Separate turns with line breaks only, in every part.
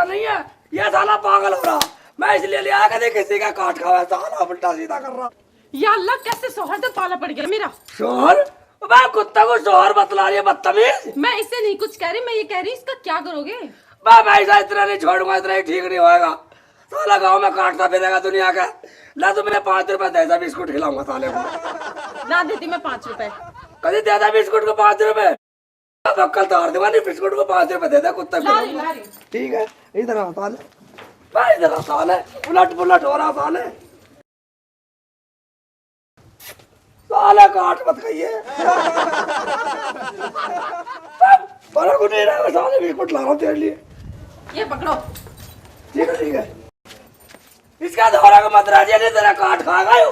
पता नहीं है, ये साला पागल हो रहा। मैं इसलिए लिया कभी किसी का काट खावा, साला उल्टा सीधा कर रहा।
या अल्लाह, कैसे शोहर तो पाला पड़ गया मेरा।
शोहर? मैं कुत्ते को शोहर बतला रही है, बदतमीज।
मैं इससे नहीं कुछ कह रही, मैं ये कह रही इसका क्या करोगे।
मैं ऐसा इतना नहीं छोड़ूंगा, इतना ही ठीक नहीं होएगा। साला गाँव में काटता फिरेगा दुनिया का। ला तो मैंने 5 रुपए दे दा, बिस्कुट खिलाऊंगा साले को।
ना देती मैं 5 रुपए।
कभी दे दा बिस्कुट को 5 रुपए। अब कल तार दूंगा, नहीं बिस्कुट को 5 रुपए दे दे कुत्ते को। ठीक है, इधर आ साले, भाई इधर आ साले, उलट पुलट हो रहा साले। साले काट मत कहिए। बड़ा को नहीं रहा, साले बिस्कुट ला रहा हूँ तेरे लिए।
ये पकड़ो।
ठीक है ठीक है। इसका दोहरा को मत राजिए, नहीं तेरा काट खाएगा यो।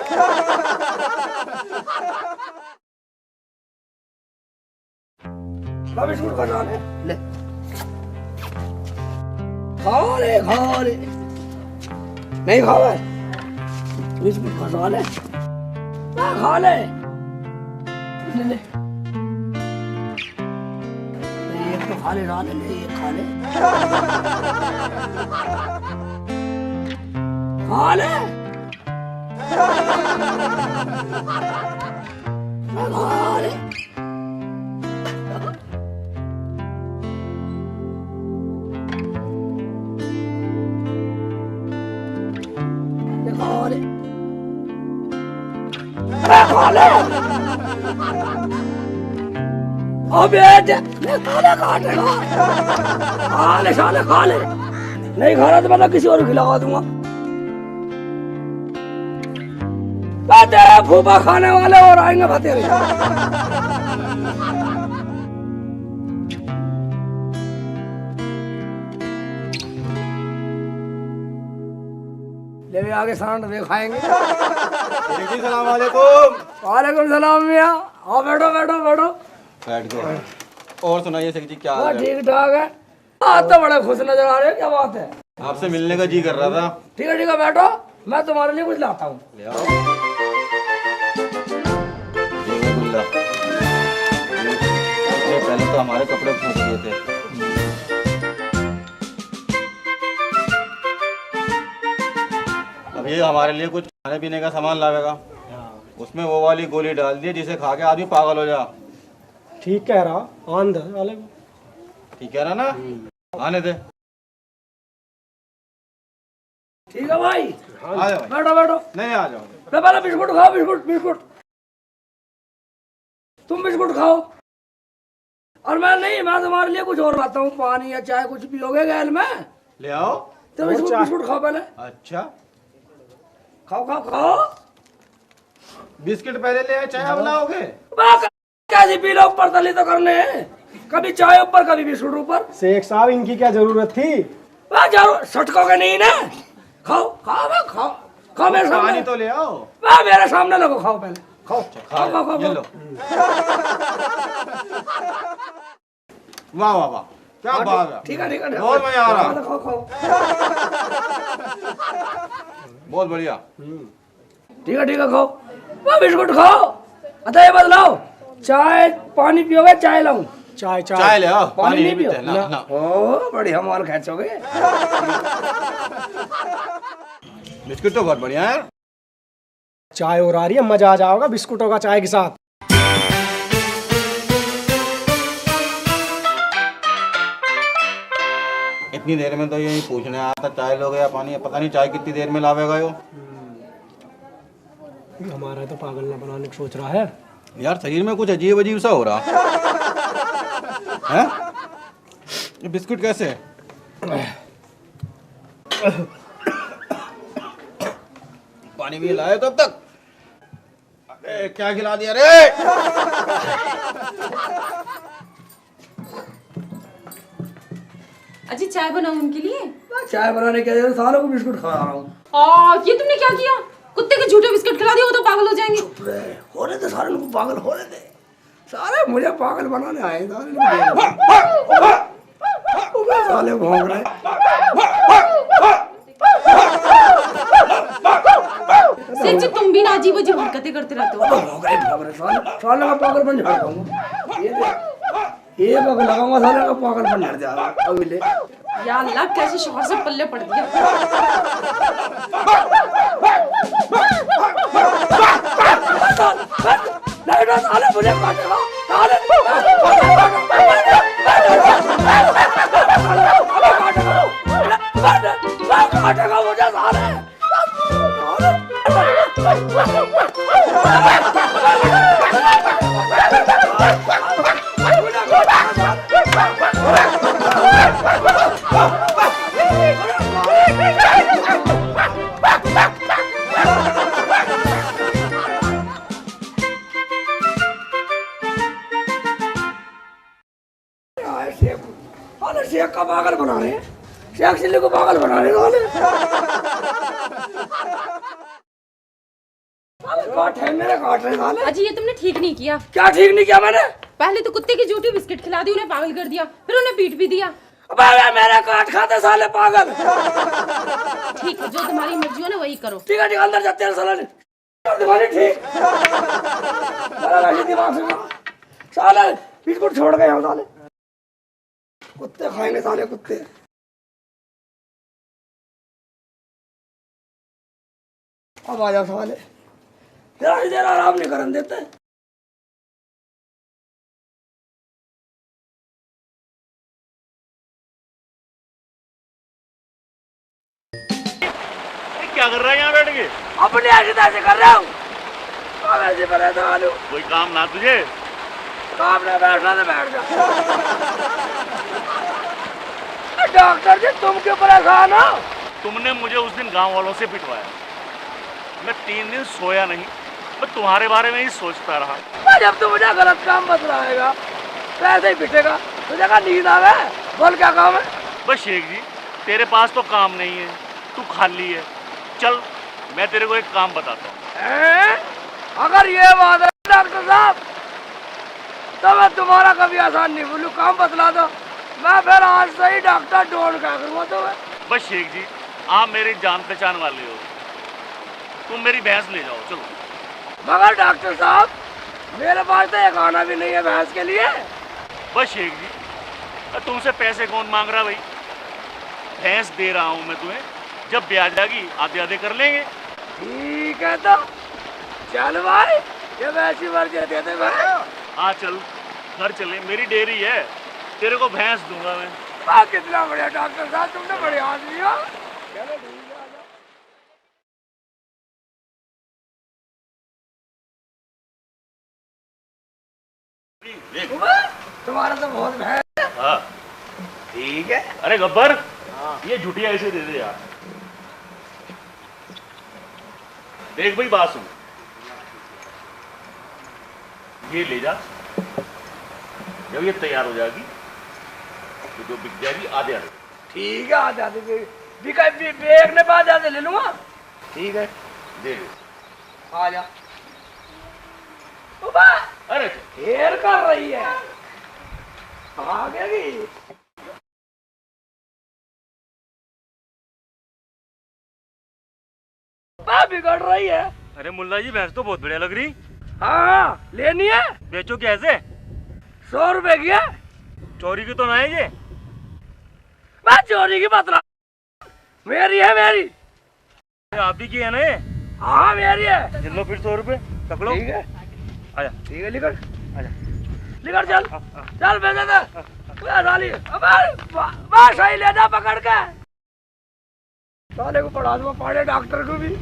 बिस्कुट खा ले, खा ले। नहीं खावा बिस्कुट खा ले, खा ले। ले एक तो खा ले, एक खा ले, खा ले, खा ले। खा ले, अबे खाना काटेगा। खा ले साले, खा ले। नहीं खा रहा तो मैं किसी और को खिला दूंगा। तेरे फूफा खाने वाले और आएंगे बतेरे। ले भी आगे सांड वे खाएंगे।
सलाम वालेकुम।
वालेकुम सलाम मियाँ। आओ बैठो बैठो बैठो।
बैठ गए। और सुनाइए शेख जी, क्या हाल है?
ठीक ठाक है। आज तो बड़े खुश नजर आ रहे हैं, क्या बात है?
आपसे मिलने का जी कर रहा था।
ठीक है बैठो, मैं तुम्हारे लिए कुछ लाता हूँ।
ले आओ। पहले तो हमारे कपड़े फूट गए थे। अब ये हमारे लिए कुछ खाने पीने का सामान लावेगा। उसमें वो वाली गोली डाल दी जिसे खा के आदमी पागल हो जा।
ठीक कह रहा, आन दे वाले को।
ठीक कह रहा ना, आने दे।
ठीक है भाई,
आ जाओ।
बैठो बैठो।
नहीं, आ जाओ।
पहले बिस्कुट खाओ, बिस्कुट। तुम बिस्कुट खाओ, और मैं तुम्हारे लिए कुछ और लाता हूँ, पानी या चाय कुछ पियोगे गैल में?
ले आओ।
तो बिस्कुट खाओ पहले।
अच्छा,
खाओ।
बिस्किट पहले ले आए, चाय अब लाओगे?
कैसे पी लो, ऊपर तली तो करने हैं। कभी चाय ऊपर, कभी बिस्कुट ऊपर।
शेख साहब, इनकी क्या जरूरत थी?
जरूर सटकोगे नहीं ना। खाओ मेरे सामने।
पानी तो ले आओ।
मेरे सामने लोगो, खाओ पहले। खाओ।
ये लो। वाह वाह वाह, क्या बात है।
ठीक है।
बहुत मजा आ रहा।
खाओ।
बहुत बढ़िया।
ठीक है खाओ। बिस्कुट खाओ। अच्छा ये बदलाओ, चाय पानी पियोगे? चाय लाऊं?
चाय ले आओ।
पानी नहीं पियो
ना।
ओ बढ़िया माल खेचोगे।
बिस्कुट तो बहुत बढ़िया है।
चाय और आ रही है, मजा आ जाओगा बिस्कुटों का चाय के साथ।
इतनी देर में तो यही पूछने आया था, चाय लोगे या पानी? पता नहीं चाय कितनी देर में लावेगा यो।
हमारा तो पागल ना बनाने की सोच रहा है।
यार शरीर में कुछ अजीब सा हो रहा है। ये बिस्कुट कैसे? पानी भी लाए तो अब तक? अरे क्या खिला दिया रे?
अजी चाय बनाऊं उनके लिए?
चाय बनाने के लिए सालों को बिस्कुट खा रहा हूँ।
ये तुमने क्या किया? कुत्ते के झूठे बिस्कुट खिला दिए, वो तो पागल हो जाएंगे।
होने दे, सारे लोग पागल होने दे। सारे मुझे पागल बनाने आए सारे भौंक रहे।
सच्ची तुम भी ना अजीब अजीब हरकतें करते रहते हो।
साले का पागल बन जाऊंगा। ये लगाऊंगा, साले का पागल बन जाएगा। अभी ले
या अल्लाह कैसे शोहर से पल्ले पड़ दिया।
साले मुझे काटेगा मुझे साले। शेख का पागल बना रहे हैं, शेख चिल्ली को पागल बना रहे हैं। काटे मेरे काट रहे साले।
अजी ये तुमने ठीक नहीं किया।
क्या ठीक नहीं किया मैंने?
पहले तो कुत्ते की झूठी बिस्किट खिला दी, उन्हें पागल कर दिया, फिर उन्हें पीट भी दिया।
अबे मेरा काट खाते साले पागल।
ठीक है, जो तुम्हारी मर्जी हो ना वही करो।
ठीक है अंदर जाते हैं साले। तुम्हारी ठीक दिमाग से साले बिस्कुट छोड़ गए हम साले। कुत्ते खाएंगे साले कुत्ते। अब आ जाओ साले, जरा देर आराम नहीं करने देते।
क्या कर रहा है यहाँ बैठ के?
अपने ऐसे कर रहा हूँ। ऐसे परेशान हूँ।
कोई काम ना तुझे?
काम ना बैठना तो बैठ जा। डॉक्टर जी तुम क्यों परेशान हो?
तुमने मुझे उस दिन गांव वालों से पिटवाया। मैं 3 दिन सोया नहीं, मैं तुम्हारे बारे में ही सोचता रहा।
जब तू मुझे गलत काम बतलाएगा तो ऐसे ही पिटेगा। तुझे कहा नींद आ गया? बोल क्या काम है?
बस शेख जी, तेरे पास तो काम नहीं है, तू खाली है। चल मैं तेरे को एक काम बताता हूँ।
अगर ये बात है डॉक्टर साहब तो मैं तुम्हारा कभी आसान नहीं बोलूँ। काम बतला दो, मैं फिर आज से ही डॉक्टर ढूंढ क्या करूँगा। तो
बस शेख जी, आप मेरी जान पहचान वाले हो, तुम मेरी भैंस ले जाओ। चलो।
मगर डॉक्टर साहब मेरे पास तो एक आना भी नहीं है भैंस के लिए।
बस शेख जी, तुमसे पैसे कौन मांग रहा भाई? भैंस दे रहा हूँ मैं तुम्हें, जब ब्याज आएगी आधे आधे कर लेंगे।
ठीक है तो चल भाई, ये वैसी मर्जी दे दे भाई।
हाँ चल, घर चले, मेरी डेयरी है, तेरे को भैंस दूंगा मैं।
कितना बढ़िया डॉक्टर साहब, तुमने बढ़िया आदमी हो। चलो ठीक है, तुम्हारा तो बहुत भैंस।
हाँ
ठीक है।
अरे गब्बर, ये झुटिया ऐसे दे दे यार। देख भाई, बात सुन, ये ले जा, जब ये तैयार हो जाएगी तो जो बिक जाएगी आधे आधे।
ठीक है, आधे आधे बेचने पे आधे आधे ले लूंगा। ठीक है,
दे दे।
आ जा।
अरे
ढेर कर रही है, आगे भी बिगड़ रही है।
अरे मुल्ला जी, भैंस तो बहुत बढ़िया लग रही।
हाँ लेनी है।
बेचो कैसे?
100 रुपए की है।
चोरी की तो ना है ये?
मैं चोरी की बात रहा, मेरी है मेरी।
आप भी की है ना ये?
हाँ मेरी है।
लो फिर 100 रुपए पकड़ो।
ठीक है,
आजा।
ठीक है, निकल
आजा।
निकल, चल चल भेज दे डाली। अबे सही ले जा पकड़ के। साले को पढ़ा दूंगा, पढ़े डॉक्टर को भी।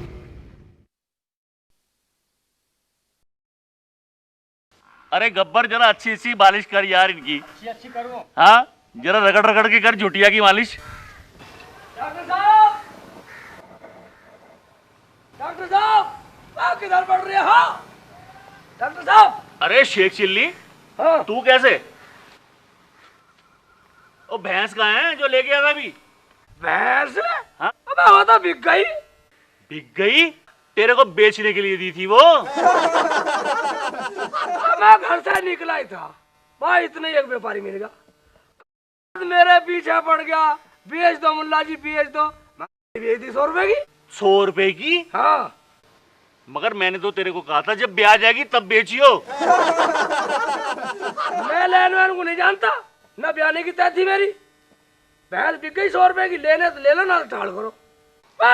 अरे गब्बर, जरा अच्छी अच्छी मालिश कर यार इनकी।
अच्छी करो।
हाँ, जरा रगड़ रगड़ के कर झुटिया की मालिश।
डॉक्टर साहब, डॉक्टर साहब, आप किधर पड़ रहे हो? डॉक्टर साहब।
अरे शेख चिल्ली,
हाँ
तू कैसे? ओ भैंस कहाँ है जो लेके आया अभी?
भैंस?
हाँ?
अबे वो तो बिक गई।
बिक गई? तेरे को बेचने के लिए दी थी वो।
मैं घर से निकला ही था भाई, इतने एक व्यापारी मिल गया, मेरे पीछे पड़ गया। बेच दो मुल्ला जी, बेच दो। मैं बेच दी 100 रुपए की।
100 रुपए की?
हाँ,
मगर मैंने तो तेरे को कहा था जब ब्याज आएगी तब बेचियो।
मैं लेन वैन को नहीं जानता, न ब्याने की तय थी मेरी। भैंस बिक गई 100 रुपए की, लेने तो ले लो ना तो टाल करो।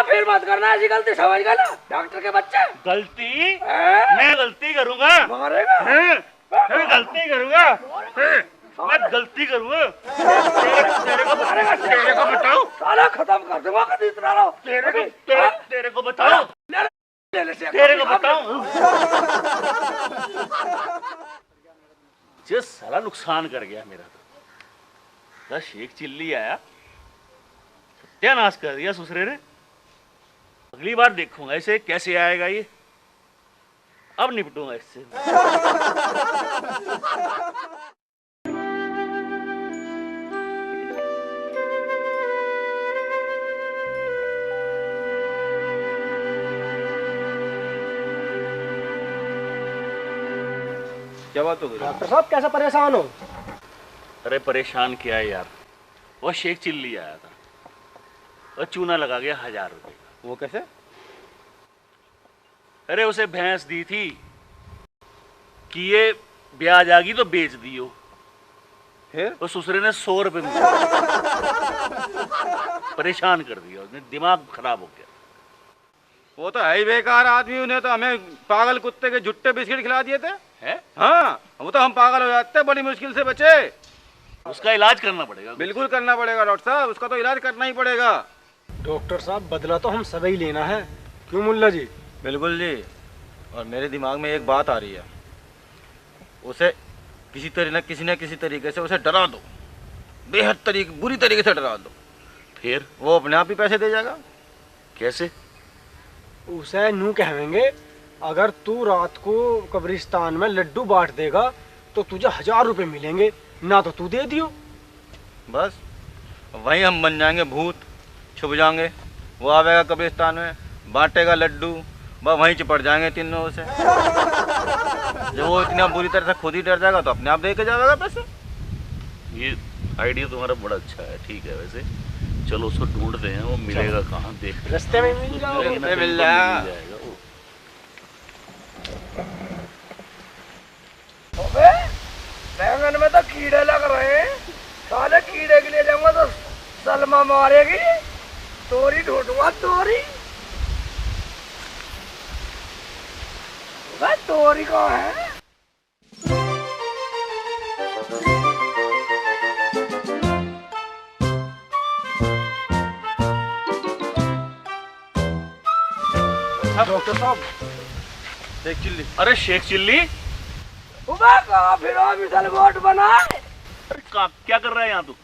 फिर मत करना ऐसी गलती, समझ गए ना डॉक्टर के बच्चे।
गलती? मैं गलती करूंगा?
मारेगा?
मैं गलती करूंगा? मैं गलती करूंगा? तेरे को बताओ,
सारा खत्म कर दूंगा कभी इतना रहो।
तेरे को बताओ, तेरे को बताओ। जिस साला नुकसान कर गया मेरा तो। 10 एक चिल्ली आया, सत्यानाश कर दिया ससुरे ने। अगली बार देखूंगा इसे कैसे आएगा ये, अब निपटूंगा इससे।
क्या बात हो गई?
डॉक्टर साहब कैसे परेशान हो?
अरे परेशान क्या है यार, वो शेख चिल्ली आया था और चूना लगा गया 1000 रुपए का।
वो कैसे?
अरे उसे भैंस दी थी कि ये ब्याज आ गई तो बेच दियो,
फिर
तो ससुरे ने 100 रुपए में परेशान कर दिया, उसने दिमाग खराब हो गया।
वो तो है ही बेकार आदमी, उन्हें तो हमें पागल कुत्ते के झुट्टे बिस्किट खिला दिए थे।
है?
हाँ, वो तो हम पागल हो जाते, बड़ी मुश्किल से बचे।
उसका इलाज करना पड़ेगा।
बिल्कुल करना पड़ेगा डॉक्टर साहब, उसका तो इलाज करना ही पड़ेगा।
डॉक्टर साहब बदला तो हम सभी लेना है, क्यों मुल्ला जी?
बिल्कुल जी। और मेरे दिमाग में एक बात आ रही है, उसे किसी न किसी तरीके से उसे डरा दो, बेहद बुरी तरीके से डरा दो,
फिर
वो अपने आप ही पैसे दे जाएगा।
कैसे?
उसे यूं कहेंगे, अगर तू रात को कब्रिस्तान में लड्डू बांट देगा तो तुझे 1000 रुपए मिलेंगे, ना तो तू दे दियो।
बस वहीं हम बन जाएंगे भूत, छुप जाएंगे। वो आवेगा कब्रिस्तान में, बांटेगा लड्डू, बस वहीं चिपट जाएंगे तीनों से। जब वो इतना बुरी तरह से खुद ही डर जाएगा तो अपने आप दे के जाएगा पैसे।
ये आइडिया तुम्हारा बड़ा अच्छा है। ठीक है, वैसे चलो उसको ढूंढते हैं, वो मिलेगा कहाँ, देख
रास्ते में मिल जाओगे।
मिल जाएगा।
अबे बैंगन में तो कीड़े लग रहे हैं, साले कीड़े के लिए जाऊंगा तो सलमा मारेगी। तोरी ढूंढूंगा, तोरी। तोरी कहाँ है?
डॉक्टर साहब
शेख चिल्ली।
अरे शेख चिल्ली,
फिर मिसल वोट बनाए।
क्या कर रहा है यहाँ तू?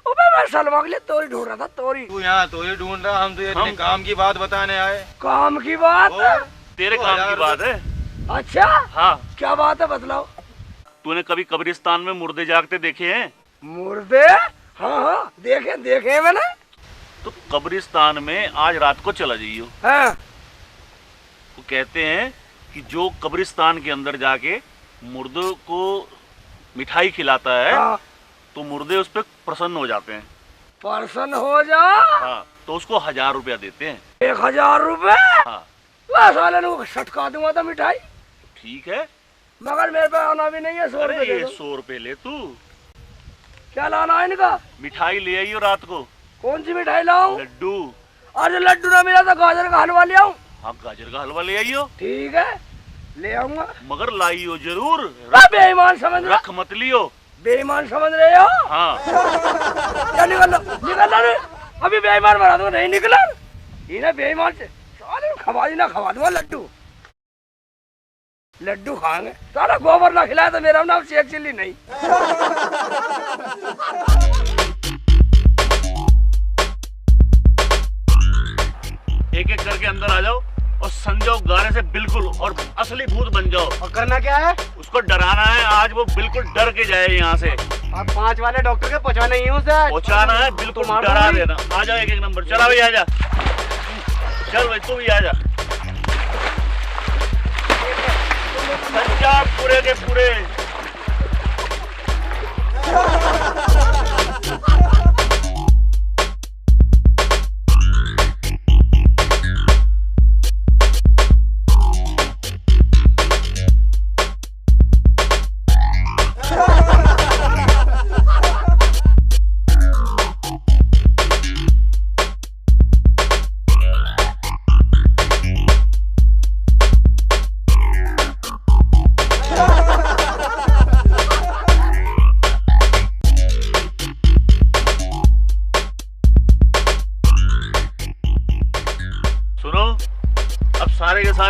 मैं सलमा के लिए तोरी ढूंढ रहा था, तोरी।
तू यहाँ तो ही ढूंढ रहा, हम तो ये काम की बात बताने आए।
काम की बात?
और
तेरे काम की बात है?
अच्छा
हाँ।
क्या बात है, बतलाओ।
तूने कभी कब्रिस्तान में मुर्दे जागते देखे हैं?
मुर्दे? हाँ देखे मैंने।
तो कब्रिस्तान में आज रात को चला जाइयो।
हाँ।
वो कहते हैं कि जो कब्रिस्तान के अंदर जाके मुर्दों को मिठाई खिलाता है,
हाँ।
तो मुर्दे उस पर प्रसन्न हो जाते हैं।
प्रसन्न हो जा?
हाँ, तो उसको 1000 रुपया देते हैं।
1000 रुपए?
हाँ।
साले ने सटका दूंगा था मिठाई।
ठीक है,
मगर मेरे पे आना भी नहीं है। 100
अरे
रुपए
ये
दे दो।
100 रुपए ले तू।
क्या लाना है इनका?
मिठाई ले आइयो रात को।
कौन सी मिठाई लाऊं?
लड्डू।
अरे लड्डू ना मिला तो गाजर का हलवा ले आऊं?
हाँ, गाजर का हलवा ले आइयो।
ठीक है, ले आऊंगा।
मगर लाइयो जरूर।
बेईमान समझ रहे?
रख मत लियो।
बेईमान समझ रहे हो?
हाँ।
क्या निकल लो। अभी बेईमान बना दूंगा। नहीं निकला इन्हें बेईमान से साले खवा दूंगा लड्डू खाएंगे। सारा गोबर ना खिलाया तो मेरा नाम शेख चिल्ली नहीं।
एक एक करके अंदर आ जाओ और संजो गाने से बिल्कुल, और असली भूत बन जाओ।
और करना क्या है?
उसको डराना है, आज वो बिल्कुल डर के जाए यहाँ से।
आप 5 वाले डॉक्टर के पहुंचाना ही हूँ सर।
पहुँचाना है, बिल्कुल डरा देना। आ जाओ एक एक नंबर। चला भाई, आजा। चल भाई, तू भी आजा। पंजाब पूरे के पूरे।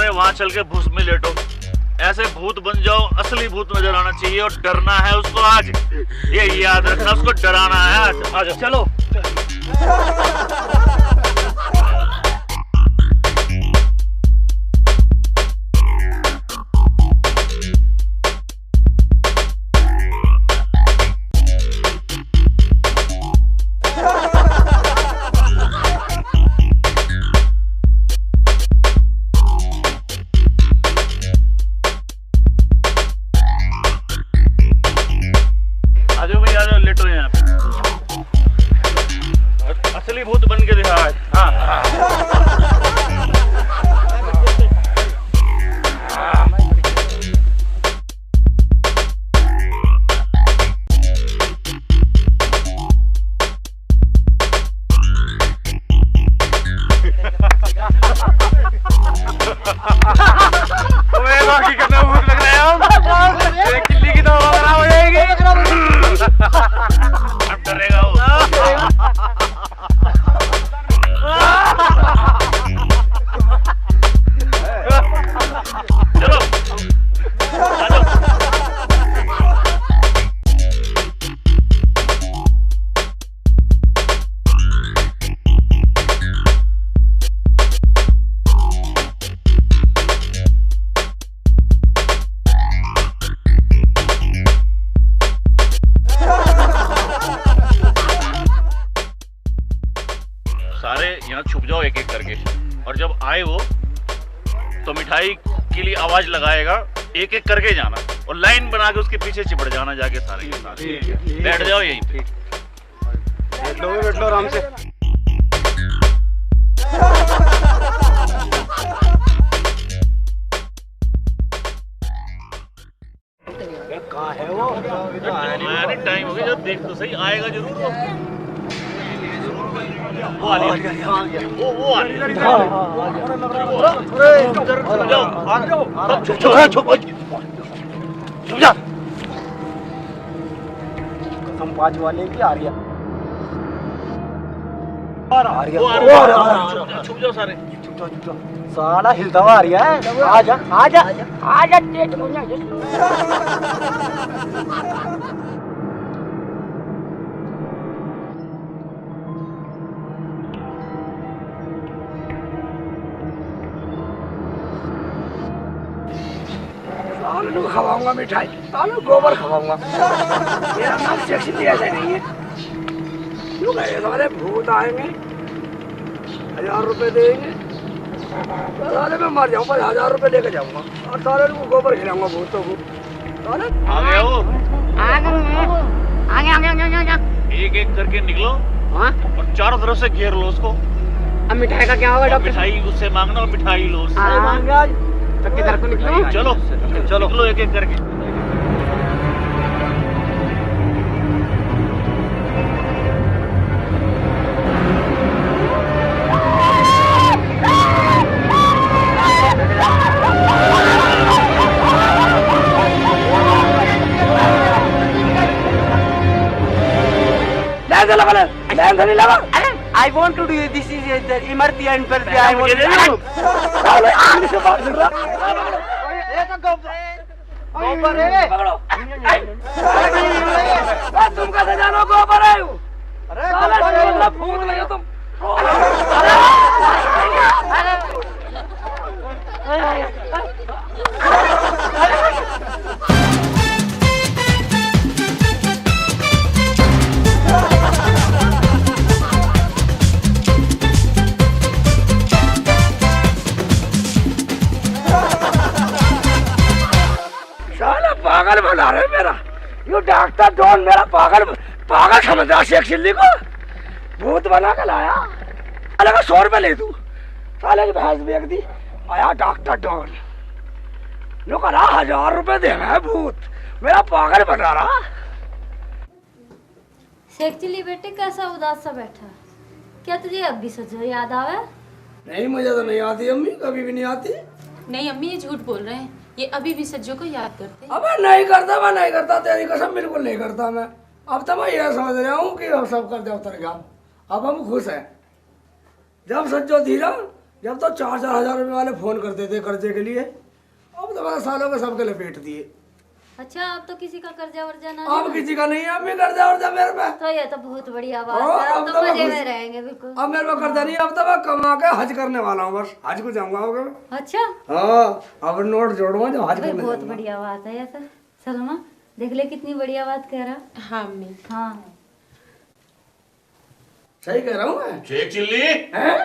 अरे वहां चल के भूस में लेटो, ऐसे भूत बन जाओ, असली भूत नजर आना चाहिए और डरना है उसको आज। ये याद रखना, उसको डराना है आज। आ जाओ चलो। असली भूत बन के दिखा। हाँ बाकी कितना भूत लग रहा है, किल्ली की दवा खराब हो जाएगी। अब डरेगा वो। चलो आ जाओ। सारे यहाँ छुप जाओ एक एक करके, और जब आए वो तो मिठाई के लिए आवाज लगाएगा, एक एक करके जाना और लाइन बना के उसके पीछे चिपट जाना जाके सारे के सारे। बैठ जाओ यहीं पे।
बैठ लो आराम से। कहाँ है वो?
टाइम हो गया, जब देख तो सही, आएगा जरूर वो। वो आ गया। वो आ गया।
संपाज वाले की आ रही है।
छुप जाओ सारे।
साला हिलता हुआ आ रही है। आजा आजा आजा टेट को ना।
सालू खवाऊंगा मिठाई, सालू गोबर खवाऊंगा। मेरा नाम सेक्सी ऐसे नहीं है। क्यों गए सारे भूत आएंगे, 1000 रुपए देंगे, तो साले मैं मर जाऊँ, 1000 रुपए लेके जाऊंगा और सारे को गोबर खिलाऊंगा भूतों को। साले
आ गए वो। एक एक करके निकलो और चारों तरफ से घेर लो उसको।
अब मिठाई का क्या होगा डॉक्टर?
मिठाई उससे मांगना और मिठाई लो उससे।
तो किधर को निकलो?
चलो चलो निकलो एक एक करके।
I want to do this is the emergency and per I want to do.
गोबर है, तुम कैसे जानो गोबर है? अरे भूत नहीं हो तुम। पागल बना रहे मेरा, यू डॉक्टर डॉन मेरा पागल समझ रहा शेख चिल्ली को, भूत बना के लाया। साले का 100 रुपए ले दूं, साले की भैंस बेच दी, आया डॉक्टर डॉन, नो कह रहा 1000 रुपए देना है भूत, मेरा पागल बना रहा।
शेख चिल्ली बेटे कैसा उदास सा बैठा, क्या तुझे अब भी सजा याद आवे?
नहीं मुझे तो नहीं आती अम्मी, कभी भी नहीं आती।
नहीं अम्मी ये झूठ बोल रहे हैं, ये अभी भी सज्जों को याद करते हैं।
अब नहीं करता, मैं नहीं करता, तेरी कसम बिल्कुल नहीं करता मैं। अब तो मैं यह समझ रहा हूँ कि हम सब कर दे उतर गया, अब हम खुश हैं। जब सज्जो धीरा जब तो 4-4 हजार रुपए वाले फोन करते थे कर्जे के लिए, अब तो मैंने सालों के सबके लपेट दिए।
अच्छा अब तो किसी का कर्जा वर्जा ना
अब किसी का नहीं है, अब भी कर्जा वर्जा मेरे पे।
तो ये तो बहुत बढ़िया बात
हाँ,
है, अब
अब
तो
तो मैं
मजे में
खुश-
रहेंगे बिल्कुल।
अब मेरे पे कर्जा नहीं है, अब तो मैं कमा के हज करने वाला हूँ, बस हज को जाऊंगा।
अच्छा
हाँ, अब नोट जोड़ूंगा जब हज
भाई
करने
बहुत
जाऊंगा।
बढ़िया बात है ये तो। सलमा देख ले कितनी बढ़िया बात कह रहा।
हाँ अम्मी।
हाँ
सही कह रहा हूँ मैं?
शेख चिल्ली
हैं?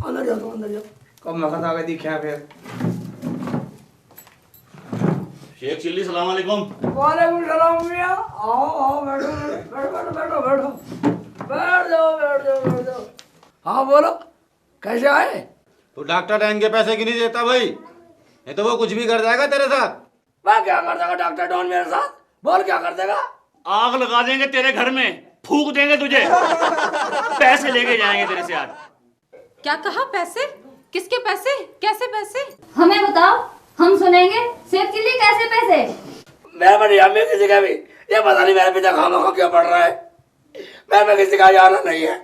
अंदर जाओ तुम, अंदर जाओ। कब मखत आगे दिखे फिर।
शेख चिल्ली सलाम अलैकुम।
वालेकुम सलाम मियां। आओ बैठो बैठो बैठो बैठो बैठो बैठ जाओ बैठ जाओ बैठ जाओ। हाँ बोलो, कैसे आए?
तो डॉक्टर डैन के पैसे क्यों नहीं देता भाई? नहीं तो वो कुछ भी कर जाएगा तेरे साथ।
मैं क्या कर देगा डॉक्टर डॉन मेरे साथ? बोल क्या कर देगा?
आग लगा देंगे तेरे घर में, फूक देंगे तुझे, पैसे लेके जाएंगे तेरे से आज।
क्या कहा? पैसे? किसके पैसे? कैसे पैसे?
हमें बताओ, हम सुनेंगे। शेख चिल्ली कैसे पैसे?
मेरे पर यहाँ में किसी का भी ये पता नहीं मेरे पीछे खामा खा क्यों पड़ रहा है। मेरे पे किसी का जाना नहीं है।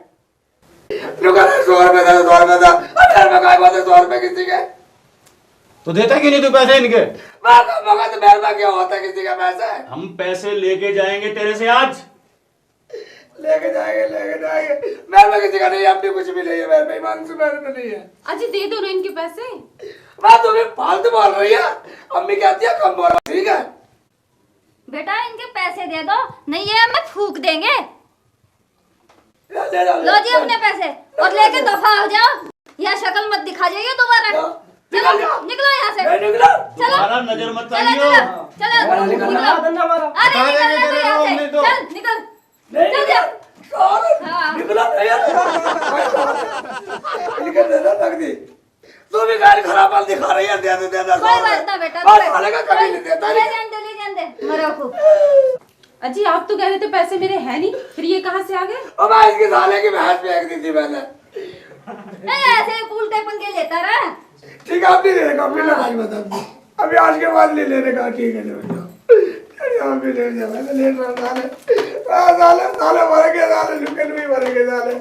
100 रुपए था 100 रुपए था, मेरे पे काय बात है 100 रुपए किसी के?
तो देता क्यों नहीं तू पैसे इनके?
मैं खामा तो मेरे पे क्या होता है किसी का पैसा है?
हम पैसे लेके जाएंगे तेरे से आज।
लेके जाएंगे। मेरे पे किसी का नहीं है, अब भी कुछ भी नहीं है मेरे पे, ईमान से मेरे पे नहीं है।
अजी दे दो ना इनके पैसे।
मैं तुम्हें फालतू बोल रही है, अम्मी कहती है कम बोल, ठीक है?
बेटा इनके पैसे दे दो, नहीं ये हमें फूक देंगे।
ले जाओ,
लो जी अपने पैसे और लेके दफा हो जाओ, या शक्ल मत दिखा जाइए दोबारा। चलो निकलो यहाँ से।
नहीं निकलो।
चलो
दोबारा नजर मत
चलो
आइयो।
चलो निकलो। अरे निकल ले यहाँ से, चल निकल। चल जा। हाँ।
निकलो नहीं यार। निकल देना नकदी। तू भी गाड़ी खराब हाल दिखा रही है, दे दे
कोई बात ना बेटा,
बस साले का कभी नहीं देता
ले
नहीं।
जान दे मरो को।
अजी आप तो कह रहे थे पैसे मेरे है नहीं, फिर ये कहाँ से आ गए?
अब मैं इसके साले की भैंस फेंक दी थी मैंने।
नहीं ऐसे उल्टे पंगे लेता रहा।
ठीक है, अब नहीं लेने का, अपनी लड़ाई बता। अभी आज के बाद नहीं लेने का, ठीक है ले जाओ। अभी ले जा, मैंने ले रहा साले मरेंगे, साले लुकन भी मरेंगे साले।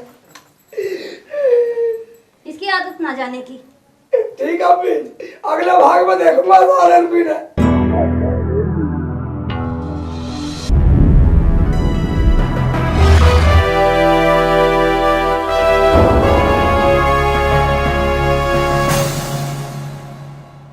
इसकी आदत ना जाने की।
ठीक है, अभी अगले भाग में देखूंगा साले भी ने।